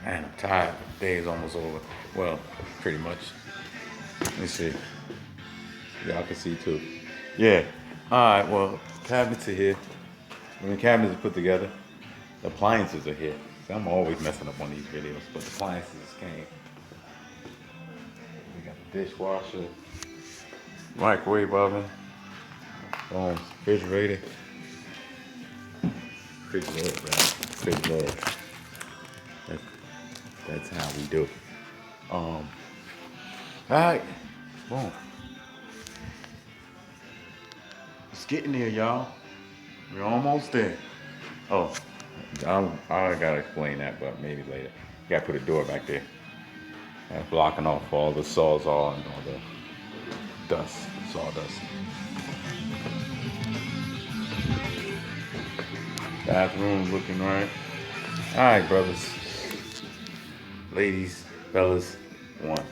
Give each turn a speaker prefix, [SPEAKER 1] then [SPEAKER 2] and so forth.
[SPEAKER 1] Man, I'm tired. The day is almost over. Well, pretty much. Let me see. Y'all can see too. Yeah. Alright, well, cabinets are here. When the cabinets are put together, the appliances are here. See, I'm always messing up on these videos, but the appliances came. We got the dishwasher, microwave oven, refrigerator. Refrigerator, bro. Refrigerator. That's, that's how we do it. Alright. Boom. It's getting there, y'all. We're almost there. Oh, I gotta explain that, but maybe later. Gotta put a door back there. That's blocking off all the sawzall and all the dust, sawdust. Bathroom looking right. All right, brothers, ladies, fellas, one.